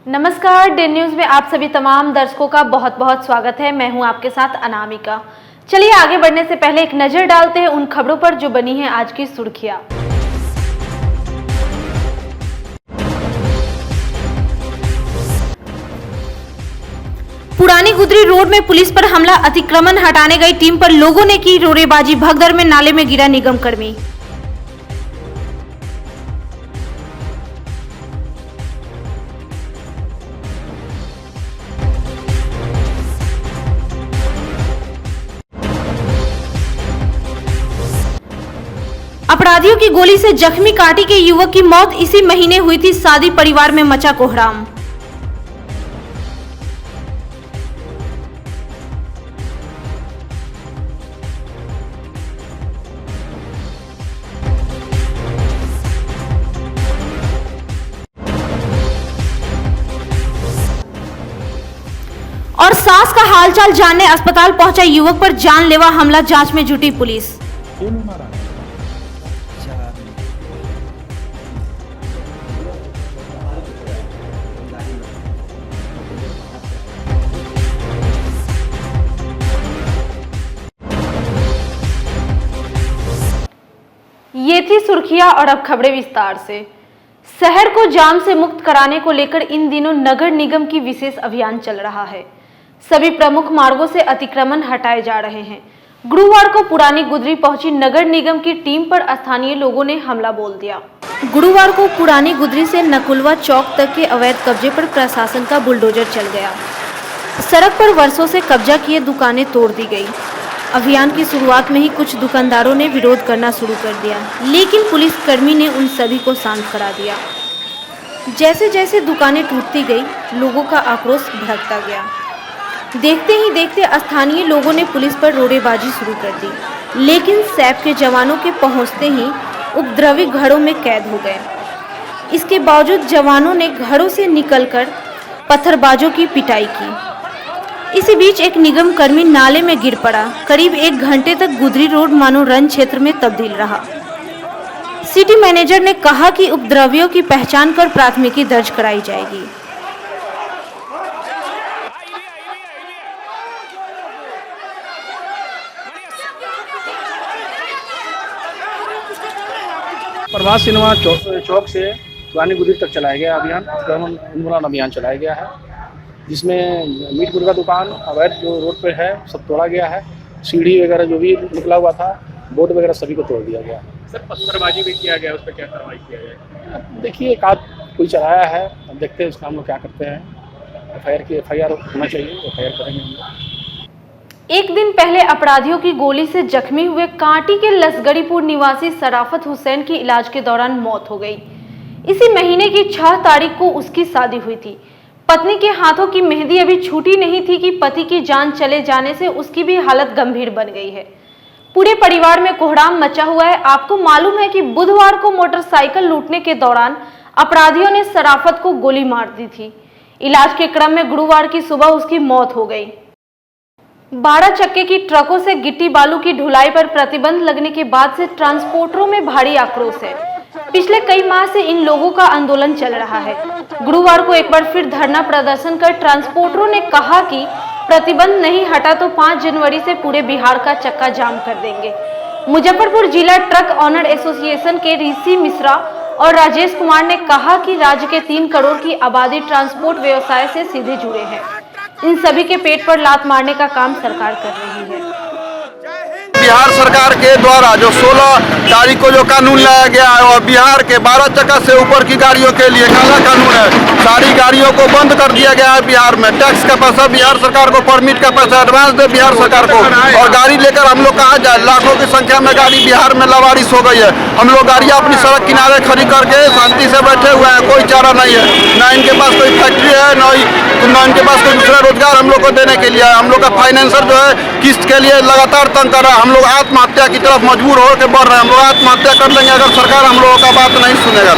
नमस्कार, day news में आप सभी तमाम दर्शकों का बहुत बहुत स्वागत है। मैं हूं आपके साथ अनामिका। चलिए आगे बढ़ने से पहले एक नजर डालते हैं उन खबरों पर जो बनी है आज की सुर्खियां। पुरानी गुदरी रोड में पुलिस पर हमला, अतिक्रमण हटाने गई टीम पर लोगों ने की रोड़ेबाजी, भगदड़ में नाले में गिरा निगम कर्मी। अपराधियों की गोली से जख्मी काटी के युवक की मौत इसी महीने हुई थी। शादी परिवार में मचा कोहराम। और सास का हालचाल जानने अस्पताल पहुंचा युवक पर जानलेवा हमला, जांच में जुटी पुलिस। ये थी सुर्खियां और अब खबरें विस्तार से। शहर को जाम से मुक्त कराने को लेकर इन दिनों नगर निगम की विशेष अभियान चल रहा है। सभी प्रमुख मार्गों से अतिक्रमण हटाए जा रहे हैं। गुरुवार को पुरानी गुदरी पहुंची नगर निगम की टीम पर स्थानीय लोगों ने हमला बोल दिया। गुरुवार को पुरानी गुदरी से नकुलवा चौक तक के अवैध कब्जे पर प्रशासन का बुलडोजर चल गया। सड़क पर वर्षों से कब्जा किए दुकानें तोड़ दी गई। अभियान की शुरुआत में ही कुछ दुकानदारों ने विरोध करना शुरू कर दिया, लेकिन पुलिसकर्मी ने उन सभी को शांत करा दिया। जैसे जैसे दुकानें टूटती गई, लोगों का आक्रोश भड़कता गया। देखते ही देखते स्थानीय लोगों ने पुलिस पर रोड़ेबाजी शुरू कर दी, लेकिन सैप के जवानों के पहुंचते ही उपद्रवी घरों में कैद हो गए। इसके बावजूद जवानों ने घरों से निकलकर पत्थरबाजों की पिटाई की। इसी बीच एक निगम कर्मी नाले में गिर पड़ा। करीब 1 घंटे तक गुदरी रोड मानो रण क्षेत्र में तब्दील रहा। सिटी मैनेजर ने कहा कि उपद्रवियों की पहचान कर प्राथमिकी दर्ज कराई जाएगी। प्रभात सिनेमा चौक से पुरानी गुदरी तक चलाया गया अभियान, उन्मूलन अभियान चलाया गया है, जिसमें मीट मुर्गा दुकान अवैध जो रोड पे है सब तोड़ा गया है। सीढ़ी वगैरह जो भी निकला हुआ था, बोर्ड वगैरह सभी को तोड़ दिया गया। सर पत्थरबाजी भी किया गया, उस पर क्या कार्रवाई किया गया? देखिए एक आध कोई चलाया है, अब देखते हैं उसका हम लोग क्या करते हैं। एफआईआर होना चाहिए, एफआईआर करेंगे हम लोग। एक दिन पहले अपराधियों की गोली से जख्मी हुए कांटी के लसगड़ीपुर निवासी शराफत हुसैन की इलाज के दौरान मौत हो गई। इसी महीने की 6 तारीख को उसकी शादी हुई थी। पत्नी के हाथों की मेहंदी अभी छूटी नहीं थी कि पति की जान चले जाने से उसकी भी हालत गंभीर बन गई है। पूरे परिवार में कोहराम मचा हुआ है। आपको मालूम है कि बुधवार को मोटरसाइकिल लूटने के दौरान अपराधियों ने शराफत को गोली मार दी थी। इलाज के क्रम में गुरुवार की सुबह उसकी मौत हो गई। 12 चक्के की ट्रकों से गिट्टी बालू की ढुलाई पर प्रतिबंध लगने के बाद से ट्रांसपोर्टरों में भारी आक्रोश है। पिछले कई माह से इन लोगों का आंदोलन चल रहा है। गुरुवार को एक बार फिर धरना प्रदर्शन कर ट्रांसपोर्टरों ने कहा कि प्रतिबंध नहीं हटा तो 5 जनवरी से पूरे बिहार का चक्का जाम कर देंगे। मुजफ्फरपुर जिला ट्रक ऑनर एसोसिएशन के ऋषि मिश्रा और राजेश कुमार ने कहा कि राज्य के 3 करोड़ की आबादी ट्रांसपोर्ट व्यवसाय से सीधे जुड़े हैं। इन सभी के पेट पर लात मारने का काम सरकार कर रही है। बिहार सरकार के द्वारा जो 16 तारीख को जो कानून लाया गया है और बिहार के 12 चक्का से ऊपर की गाड़ियों के लिए काला कानून है। सारी गाड़ियों को बंद कर दिया गया है। बिहार में टैक्स का पैसा बिहार सरकार को, परमिट का पैसा एडवांस दे बिहार सरकार को, और गाड़ी लेकर हम लोग कहाँ जाए। लाखों की संख्या में गाड़ी बिहार में लवारिस हो गई है। हम लोग गाड़ियाँ अपनी सड़क किनारे खड़ी करके शांति से बैठे हुए हैं, कोई चारा नहीं है। ना इनके पास कोई फैक्ट्री है, ना इनके पास कोई दूसरा रोजगार हम लोग को देने के लिए। हम लोग का फाइनेंसर जो है किस्त के लिए लगातार तंग कर रहा है। हम लोग आत्महत्या की तरफ मजबूर होकर बढ़ रहे हैं। हम लोग आत्महत्या कर लेंगे अगर सरकार हम लोगों का बात नहीं सुनेगा।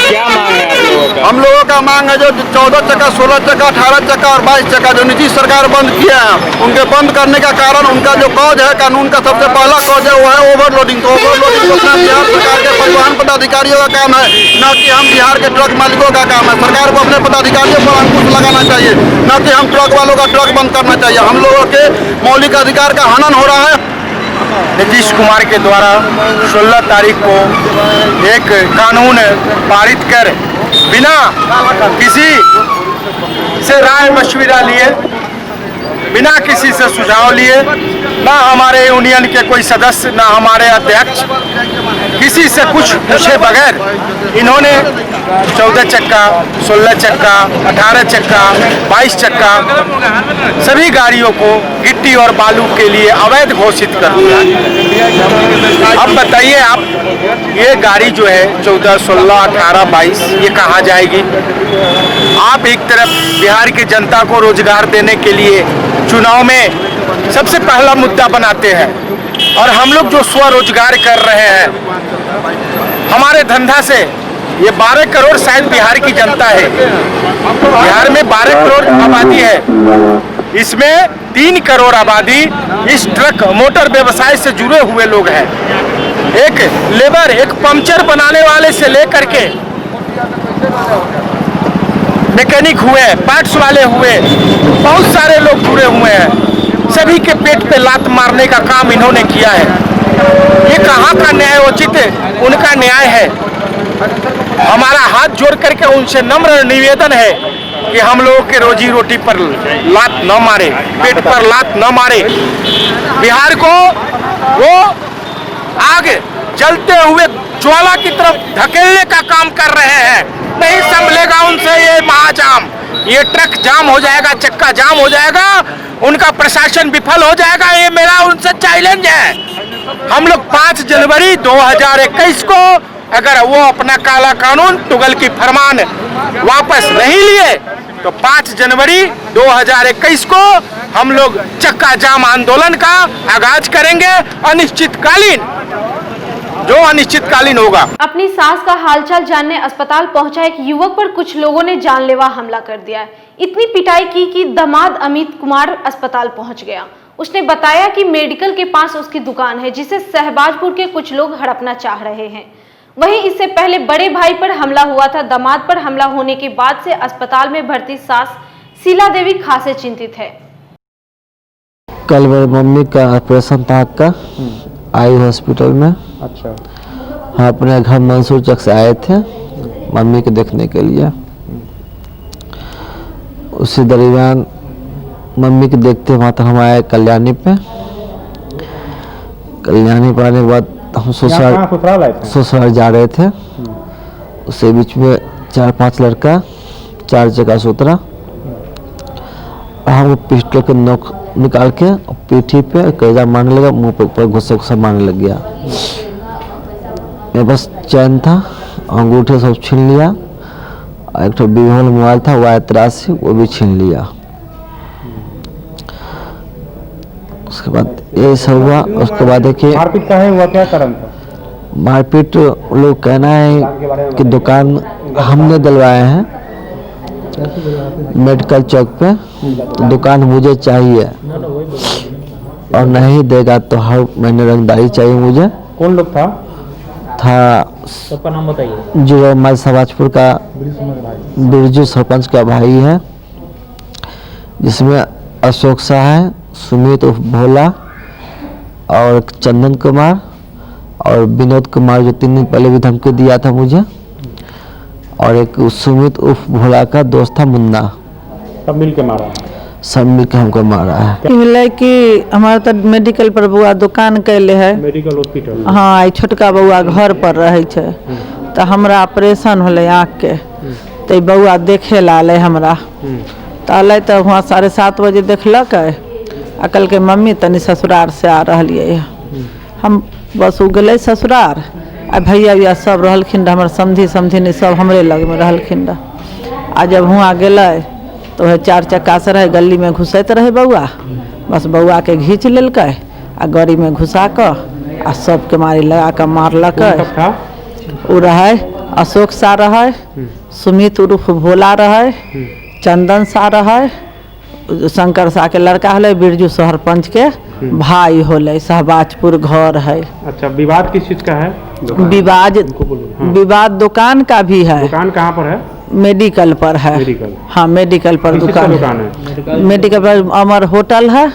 क्या मांग है? हम लोगों का मांग है जो 14 चक्का, 16 चक्का, 18 चक्का और 22 चक्का जो निजी सरकार बंद किया है, उनके बंद करने का कारण उनका जो कॉज है, कानून का सबसे पहला कॉज है वो है ओवरलोडिंग। तो ओवरलोडिंग अपना बिहार सरकार के परिवहन पदाधिकारियों का काम है, न कि हम बिहार के ट्रक मालिकों का काम है। सरकार को अपने पदाधिकारियों पर अंकुश लगाना चाहिए, न कि हम ट्रक वालों का ट्रक बंद करना चाहिए। हम लोगों के मौलिक अधिकार का हनन हो रहा है। नीतीश कुमार के द्वारा 16 तारीख को एक कानून पारित कर बिना किसी से राय मशविरा लिए, बिना किसी से सुझाव लिए, ना हमारे यूनियन के कोई सदस्य, ना हमारे अध्यक्ष, किसी से कुछ पूछे बगैर इन्होंने 14 चक्का, 16 चक्का, 18 चक्का, 22 चक्का सभी गाड़ियों को गिट्टी और बालू के लिए अवैध घोषित कर दिया। अब बताइए आप, ये गाड़ी जो है 14, 16, 18, 22 ये कहाँ जाएगी? आप एक तरफ बिहार की जनता को रोजगार देने के लिए चुनाव में सबसे पहला मुद्दा बनाते हैं, और हम लोग जो स्वरोजगार कर रहे हैं, हमारे धंधा से ये 12 करोड़ शायद बिहार की जनता है। बिहार में 12 करोड़ आबादी है, इसमें 3 करोड़ आबादी इस ट्रक मोटर व्यवसाय से जुड़े हुए लोग हैं। एक लेबर, एक पंचर बनाने वाले से लेकर के मैकेनिक हुए, पार्ट्स वाले हुए, बहुत सारे लोग जुड़े हुए हैं। सभी के पेट पे लात मारने का काम इन्होंने किया है। ये कहाँ का न्यायोचित उनका न्याय है? हमारा हाथ जोड़ करके उनसे नम्र निवेदन है कि हम लोगों के रोजी रोटी पर लात न मारे, पेट पर लात न मारे। बिहार को वो आग जलते हुए ज्वाला की तरफ धकेलने का काम कर रहे हैं। नहीं संभलेगा उनसे ये महाजाम, ये ट्रक जाम हो जाएगा, चक्का जाम हो जाएगा, उनका प्रशासन विफल हो जाएगा। ये मेरा उनसे चैलेंज है। हम लोग 5 जनवरी 2021 को अगर वो अपना काला कानून, तुगल की फरमान वापस नहीं लिए तो 5 जनवरी 2021 को हम लोग चक्का जाम आंदोलन का आगाज करेंगे, अनिश्चितकालीन, जो अनिश्चितकालीन होगा। अपनी सास का हालचाल जानने अस्पताल पहुंचा एक युवक पर कुछ लोगों ने जानलेवा हमला कर दिया। इतनी पिटाई की कि दामाद अमित कुमार अस्पताल पहुंच गया। उसने बताया कि मेडिकल के पास उसकी दुकान है, जिसे शहबाजपुर के कुछ लोग हड़पना चाह रहे हैं। वहीं इससे पहले बड़े भाई पर हमला हुआ था। दामाद पर हमला होने के बाद से अस्पताल में भर्ती सास शीला देवी खासे चिंतित है। कल मेरी मम्मी का ऑपरेशन था का, आई हॉस्पिटल में। अच्छा, हम अपने घर मंसूर चक से आए थे मम्मी को देखने के लिए। उसी दरमियान मम्मी को देखते वहाँ तक हम आए कल्याणी पे। कल्याणी पर आने के बाद हम ससुराल जा रहे थे। उसके बीच में 4-5 लड़का 4 जगह से उतरा और हमको पिस्टल के नोक निकाल के पीठी पे कलेजा मारने लगा, मुंह पे ऊपर घुसा मारने लग गया। मेरे पास चैन था, अंगूठे सब छीन लिया, और एक तो विवोल मोबाइल था Y83, वो भी छीन लिया। उसके बाद ये सब हुआ। उसके बाद देखिए मारपीट का है, हुआ क्या कारण था? मारपीट लोग कहना है कि दुकान हमने दिलवाए हैं मेडिकल चौक पे, दुकान मुझे चाहिए और नहीं देगा तो हर महीने रंगदारी चाहिए मुझे। कौन लोग था? सबका नाम बताइए। जो हमारे शहबाजपुर का बिरजू सरपंच का भाई है, जिसमें अशोक शाह है, सुमित उर्फ भोला और चंदन कुमार और विनोद कुमार, जो 3 दिन पहले भी धमकी दिया था मुझे, और एक सुमित उर्फ भोला का दोस्त था मुन्ना। सब मिल के मारा? सब मिल के हमको मारा है। मिले कि हमारा तो मेडिकल पर बउआ दुकान कैले है। Medical hospital? हाँ, छोटका बउआ घर पर रहे छे, तो हमरा ऑपरेशन होले आँख के, तो बउआ देखे ला आले हमरा। तो अल तो वहाँ 7:30 बजे देखलक, अकल के मम्मी तनी ससुरार से आ रही। हम बस उ गए ससुरार, आ भैया सब रहलखिन, हमर समधी नहीं सब हमरे लग में रहलखिन। आ जब हुआ गए तो वह 4 चक्का से रहे, गली में घुसैत रहे बउआ, बस बउआ के घींच लेलक आ गाड़ी में घुसा कर आ सबके मारी लगा कर मारलक। उ रहे अशोक शाह रहे, सुमित उर्फ भोला रहे, चंदन सा रहे, शंकर सा के लड़का होले, बिरजू सरपंच के भाई होले, सहबाजपुर घर है। अच्छा, विवाद किस चीज का है? विवाद दुकान का भी है। दुकान कहाँ पर है? मेडिकल पर है। हाँ, मेडिकल पर दुकान है। मेडिकल पर अमर होटल है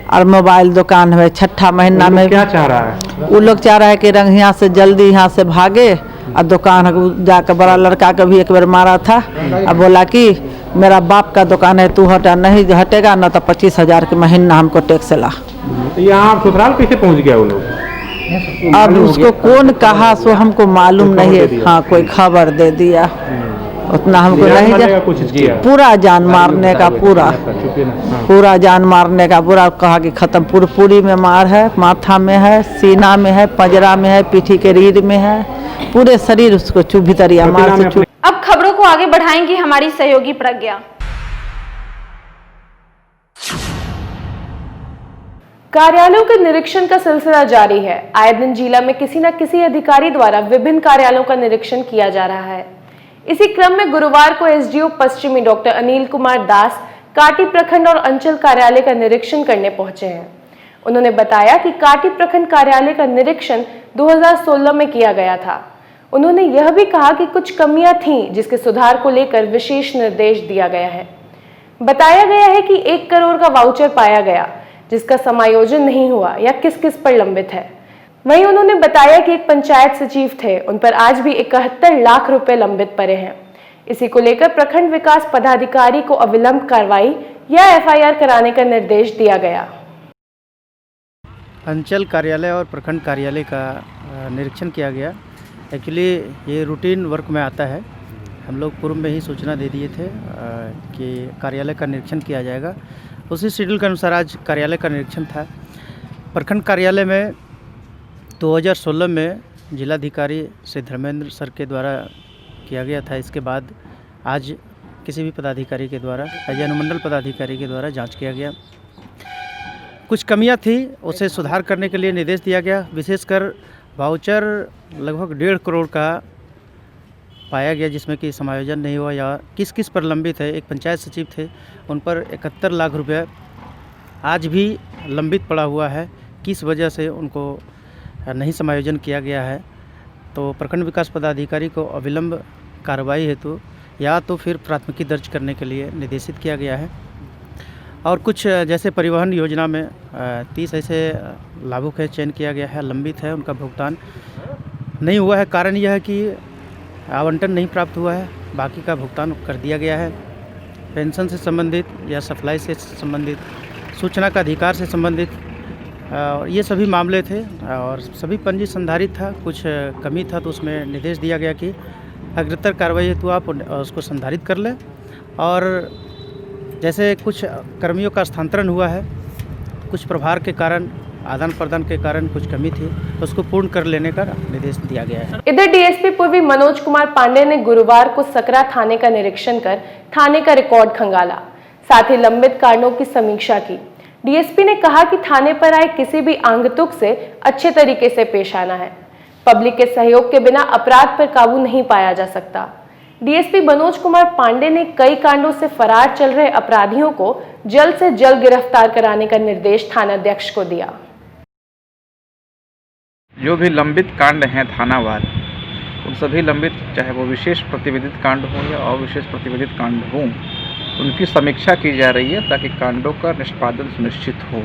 और मोबाइल दुकान है। 6ठा महीना में क्या चाह रहा है? वो लोग चाह रहा है कि रंग यहाँ से जल्दी यहाँ से भागे और दुकान जाकर बड़ा लड़का का भी एक बार मारा था और बोला कि मेरा बाप का दुकान है, तू हटा, नहीं हटेगा ना तो 25,000 के महीना हमको टैक्स ला। यहाँ ससुराल कैसे पहुँच गया वो लोग? अब उसको कौन कहा सो हमको मालूम नहीं है। हाँ, कोई खबर दे दिया, उतना हमको नहीं कोशिश किया। पूरा जान मारने का, पूरा जान मारने का, पूरा कहा कि खत्म। पूरी में मार है, माथा में है, सीना में है, पंजरा में है, पीठी के रीढ़ में है, पूरे शरीर उसको चुभितरिया मार से। अब खबरों को आगे बढ़ाएंगी हमारी सहयोगी प्रज्ञा। कार्यालयों के निरीक्षण का सिलसिला जारी है। आए दिन जिला में किसी न किसी अधिकारी द्वारा विभिन्न कार्यालयों का निरीक्षण किया जा रहा है। इसी क्रम में गुरुवार को एसडीओ पश्चिमी डॉक्टर अनिल कुमार दास काटी प्रखंड और अंचल कार्यालय का निरीक्षण करने पहुंचे हैं। उन्होंने बताया कि काटी प्रखंड कार्यालय का निरीक्षण 2016 में किया गया था। उन्होंने यह भी कहा कि कुछ कमियां थीं जिसके सुधार को लेकर विशेष निर्देश दिया गया है। बताया गया है कि 1 करोड़ का वाउचर पाया गया जिसका समायोजन नहीं हुआ या किस किस पर लंबित है। वहीं उन्होंने बताया कि एक पंचायत सचिव थे, उन पर आज भी 71 लाख रुपए लंबित पड़े हैं। इसी को लेकर प्रखंड विकास पदाधिकारी को अविलंब कार्रवाई या एफआईआर कराने का निर्देश दिया गया। अंचल कार्यालय और प्रखंड कार्यालय का निरीक्षण किया गया। एक्चुअली ये रूटीन वर्क में आता है। हम लोग पूर्व में ही सूचना दे दिए थे कि कार्यालय का निरीक्षण किया जाएगा। उसी शेड्यूल के अनुसार आज कार्यालय का निरीक्षण था। प्रखंड कार्यालय में 2016 में जिलाधिकारी श्री धर्मेंद्र सर के द्वारा किया गया था। इसके बाद आज किसी भी पदाधिकारी के द्वारा या अनुमंडल पदाधिकारी के द्वारा जांच किया गया। कुछ कमियां थी, उसे सुधार करने के लिए निर्देश दिया गया। विशेषकर वाउचर लगभग 1.5 करोड़ का पाया गया जिसमें कि समायोजन नहीं हुआ या किस किस पर लंबित है। एक पंचायत सचिव थे, उन पर 71 लाख रुपया आज भी लंबित पड़ा हुआ है। किस वजह से उनको नहीं समायोजन किया गया है, तो प्रखंड विकास पदाधिकारी को अविलंब कार्रवाई हेतु या तो फिर प्राथमिकी दर्ज करने के लिए निर्देशित किया गया है। और कुछ जैसे परिवहन योजना में 30 ऐसे लाभुक है चयन किया गया है, लंबित है, उनका भुगतान नहीं हुआ है। कारण यह है कि आवंटन नहीं प्राप्त हुआ है, बाकी का भुगतान कर दिया गया है। पेंशन से संबंधित या सप्लाई से संबंधित, सूचना का अधिकार से संबंधित ये सभी मामले थे और सभी पंजी संधारित था। कुछ कमी था तो उसमें निर्देश दिया गया कि अग्रतर कार्रवाई हेतु आप उसको संधारित कर लें। और जैसे कुछ कर्मियों का स्थानांतरण हुआ है, कुछ प्रभार के कारण, आदान प्रदान के कारण कुछ कमी थी, तो उसको पूर्ण कर लेने का निर्देश दिया गया है। इधर डीएसपी पूर्वी मनोज कुमार पांडे ने गुरुवार को सकरा थाने का निरीक्षण कर थाने का रिकॉर्ड खंगाला, साथ ही लंबित कांडों की समीक्षा की। डीएसपी ने कहा कि थाने पर आए किसी भी आंगतुक से अच्छे तरीके से पेश आना है। पब्लिक के सहयोग के बिना अपराध पर काबू नहीं पाया जा सकता। डीएसपी मनोज कुमार पांडे ने कई कांडों से फरार चल रहे अपराधियों को जल्द से जल्द गिरफ्तार कराने का निर्देश थानाध्यक्ष को दिया। जो भी लंबित कांड हैं थानावार, उन सभी लंबित, चाहे वो विशेष प्रतिवेदित कांड हो या अविशेष प्रतिवेदित कांड हों, उनकी समीक्षा की जा रही है ताकि कांडों का निष्पादन सुनिश्चित हो।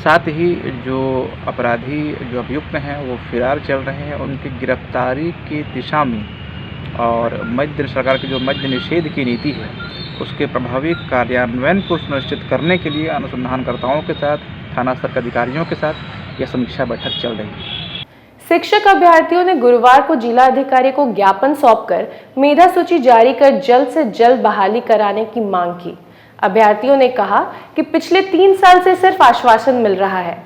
साथ ही जो अपराधी, जो अभियुक्त हैं, वो फरार चल रहे हैं, उनकी गिरफ्तारी की दिशा में और मद्य सरकार की जो मद्य निषेध की नीति है उसके प्रभावी कार्यान्वयन को सुनिश्चित करने के लिए अनुसंधानकर्ताओं के साथ, थाना स्तर के अधिकारियों के साथ यह समीक्षा बैठक चल रही है। शिक्षक अभ्यर्थियों ने गुरुवार को जिला अधिकारी को ज्ञापन सौंपकर मेधा सूची जारी कर जल्द से जल्द बहाली कराने की मांग की। अभ्यर्थियों ने कहा कि पिछले 3 साल से सिर्फ आश्वासन मिल रहा है।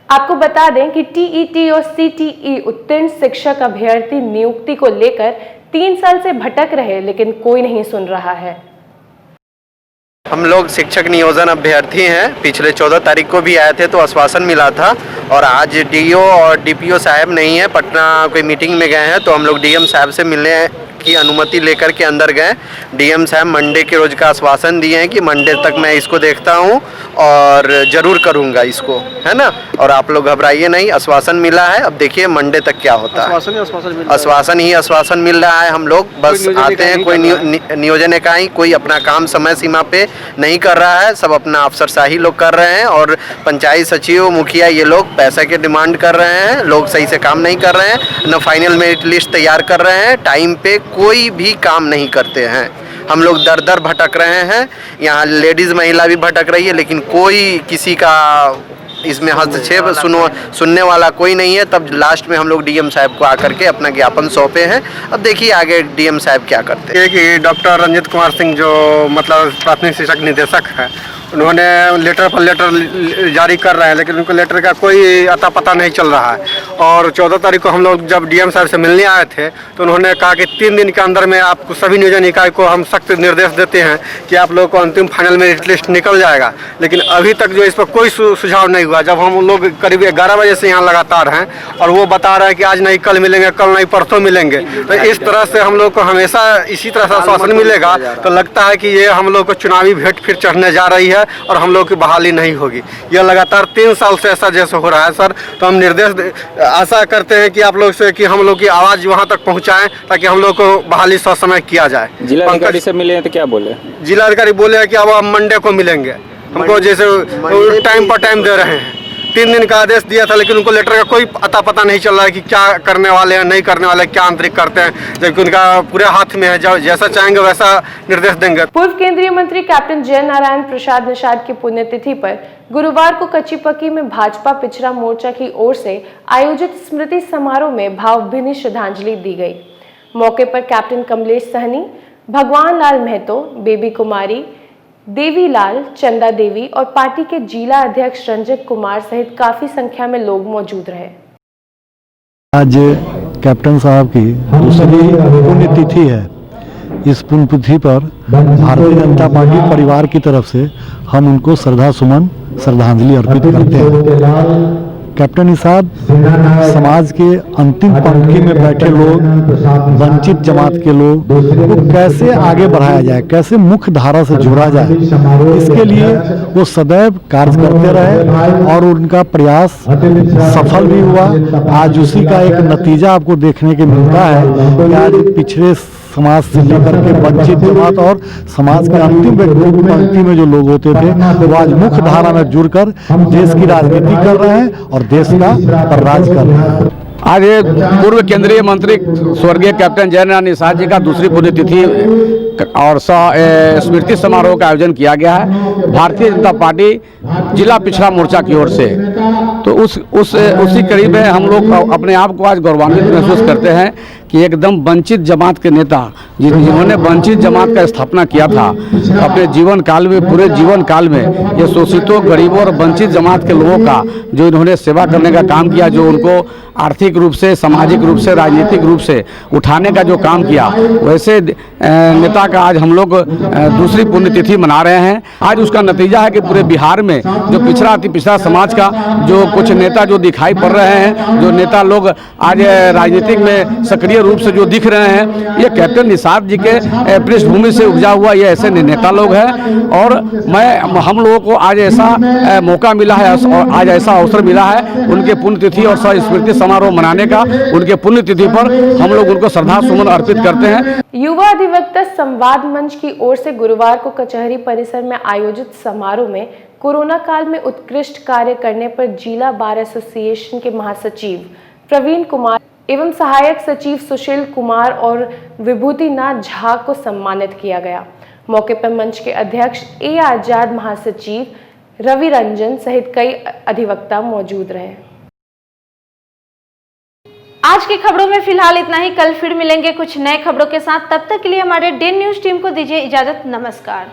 आपको बता दें कि टीईटी और सीटीई उत्तीर्ण शिक्षक अभ्यर्थी नियुक्ति को लेकर 3 साल से भटक रहे, लेकिन कोई नहीं सुन रहा है। हम लोग शिक्षक नियोजन अभ्यर्थी हैं। पिछले 14 तारीख को भी आए थे तो आश्वासन मिला था और आज डीओ और डीपीओ साहब नहीं है, पटना कोई मीटिंग में गए हैं, तो हम लोग डीएम साहब से मिलने की अनुमति लेकर के अंदर गए। डीएम साहब मंडे के रोज का आश्वासन दिए हैं कि मंडे तक मैं इसको देखता हूं और ज़रूर करूंगा इसको, है ना। और आप लोग घबराइए नहीं, आश्वासन मिला है, अब देखिए मंडे तक क्या होता है। आश्वासन मिल रहा है। हम लोग बस आते हैं, कोई नियोजन इकाई कोई अपना काम समय सीमा पे नहीं कर रहा है, सब अपना अफसरशाही लोग कर रहे हैं और पंचायत सचिव मुखिया ये लोग पैसे के डिमांड कर रहे हैं। लोग सही से काम नहीं कर रहे हैं, न फाइनल मेरिट लिस्ट तैयार कर रहे हैं, टाइम पे कोई भी काम नहीं करते हैं। हम लोग दर दर भटक रहे हैं, यहाँ लेडीज़ महिला भी भटक रही है, लेकिन कोई किसी का इसमें हस्तक्षेप सुनने वाला कोई नहीं है। तब लास्ट में हम लोग डीएम साहब को आकर के अपना ज्ञापन सौंपे हैं। अब देखिए आगे डीएम साहब क्या करते हैं। कि डॉक्टर रंजित कुमार सिंह जो मतलब प्राथमिक शिक्षक निदेशक है, उन्होंने लेटर पर लेटर जारी कर रहे हैं, लेकिन उनको लेटर का कोई अता पता नहीं चल रहा है। और 14 तारीख को हम लोग जब डीएम साहब से मिलने आए थे तो उन्होंने कहा कि 3 दिन के अंदर में आपको सभी नियोजन इकाई को हम सख्त निर्देश देते हैं कि आप लोगों को अंतिम फाइनल मेरिट लिस्ट निकल जाएगा। लेकिन अभी तक जो इस पर कोई सुझाव नहीं हुआ। जब हम लोग करीब 11 बजे से यहाँ लगातार हैं और वो बता रहे हैं कि आज नहीं कल मिलेंगे, कल नहीं परसों मिलेंगे, तो इस तरह से हम लोग को हमेशा इसी तरह से आश्वासन मिलेगा तो लगता है कि ये हम लोग को चुनावी भेंट फिर चढ़ने जा रही है और हम लोग की बहाली नहीं होगी। यह लगातार 3 साल से ऐसा जैसे हो रहा है सर। तो हम निर्देश आशा करते हैं कि आप लोग से कि हम लोग की आवाज़ वहाँ तक पहुँचाएं ताकि हम लोग को बहाली ससमय किया जाए। जिलाधिकारी से मिले हैं तो क्या बोले? जिलाधिकारी बोले कि अब हम मंडे को मिलेंगे, हमको जैसे टाइम पर टाइम दे रहे हैं। 3 दिन का आदेश दिया था, लेकिन उनको लेटर का कोई अता पता नहीं चल रहा है कि क्या करने वाले हैं, नहीं करने वाले, क्या आंतरिक करते हैं, जबकि उनका पूरे हाथ में है। जैसा चाहेंगे वैसा निर्देश देंगे। पूर्व केंद्रीय मंत्री कैप्टन जय नारायण प्रसाद निषाद की पुण्यतिथि पर गुरुवार को कच्ची पक्की में भाजपा पिछड़ा मोर्चा की ओर से आयोजित स्मृति समारोह में भावभीनी श्रद्धांजलि दी गई। मौके पर कैप्टन कमलेश सहनी, भगवान लाल महतो, बेबी कुमारी, देवीलाल, चंदा देवी और पार्टी के जिला अध्यक्ष रंजक कुमार सहित काफी संख्या में लोग मौजूद रहे। आज कैप्टन साहब की दूसरी पुण्यतिथि है। इस पुण्यतिथि पर भारतीय जनता पार्टी परिवार की तरफ से हम उनको श्रद्धांजलि अर्पित करते हैं। कैप्टन निषाद समाज के अंतिम पंक्ति में बैठे लोग, वंचित जमात के लोग को कैसे आगे बढ़ाया जाए, कैसे मुख्य धारा से जोड़ा जाए, इसके लिए वो सदैव कार्य करते रहे और उनका प्रयास सफल भी हुआ। आज उसी का एक नतीजा आपको देखने को मिलता है कि आज पिछड़े समाज से लेकर के वंचित जमात और समाज के अंतिम पंक्ति में जो लोग होते थे वो आज मुख्य धारा में जुड़कर देश की राजनीति कर रहे हैं और देश का राज कर रहे हैं। आज पूर्व केंद्रीय मंत्री स्वर्गीय कैप्टन जय नारायण निषाद जी का दूसरी पुण्यतिथि और स्मृति समारोह का आयोजन किया गया है भारतीय जनता पार्टी जिला पिछड़ा मोर्चा की ओर से। तो उसी कड़ी में हम लोग अपने आप को आज गौरवान्वित महसूस करते हैं कि एकदम वंचित जमात के नेता जिन्होंने वंचित जमात का स्थापना किया था अपने जीवन काल में, पूरे जीवन काल में ये शोषितों, गरीबों और वंचित जमात के लोगों का जो इन्होंने सेवा करने का काम किया, जो उनको आर्थिक रूप से, सामाजिक रूप से, राजनीतिक रूप से उठाने का जो काम किया, वैसे नेता का आज हम लोग दूसरी पुण्यतिथि मना रहे हैं। आज उसका नतीजा है कि पूरे बिहार में जो पिछड़ा अति पिछड़ा समाज का जो कुछ नेता जो दिखाई पड़ रहे हैं, जो नेता लोग आज राजनीतिक में सक्रिय रूप से जो दिख रहे हैं, ये कैप्टन निषाद जी के पृष्ठभूमि से उपजा हुआ ये ऐसे नेता लोग हैं। और हम लोगों को आज ऐसा मौका मिला है और आज ऐसा अवसर मिला है उनके पुण्यतिथि और स्मृति समारोह मनाने का। उनके पुण्यतिथि पर हम लोग उनको श्रद्धा सुमन अर्पित करते हैं। युवा अधिवक्ता संवाद मंच की ओर से गुरुवार को कचहरी परिसर में आयोजित समारोह में कोरोना काल में उत्कृष्ट कार्य करने पर जिला बार एसोसिएशन के महासचिव प्रवीण कुमार एवं सहायक सचिव सुशील कुमार और विभूतिनाथ झा को सम्मानित किया गया। मौके पर मंच के अध्यक्ष ए आजाद, महासचिव रवि रंजन सहित कई अधिवक्ता मौजूद रहे। आज की खबरों में फिलहाल इतना ही। कल फिर मिलेंगे कुछ नए खबरों के साथ। तब तक के लिए हमारे डे न्यूज टीम को दीजिए इजाजत। नमस्कार।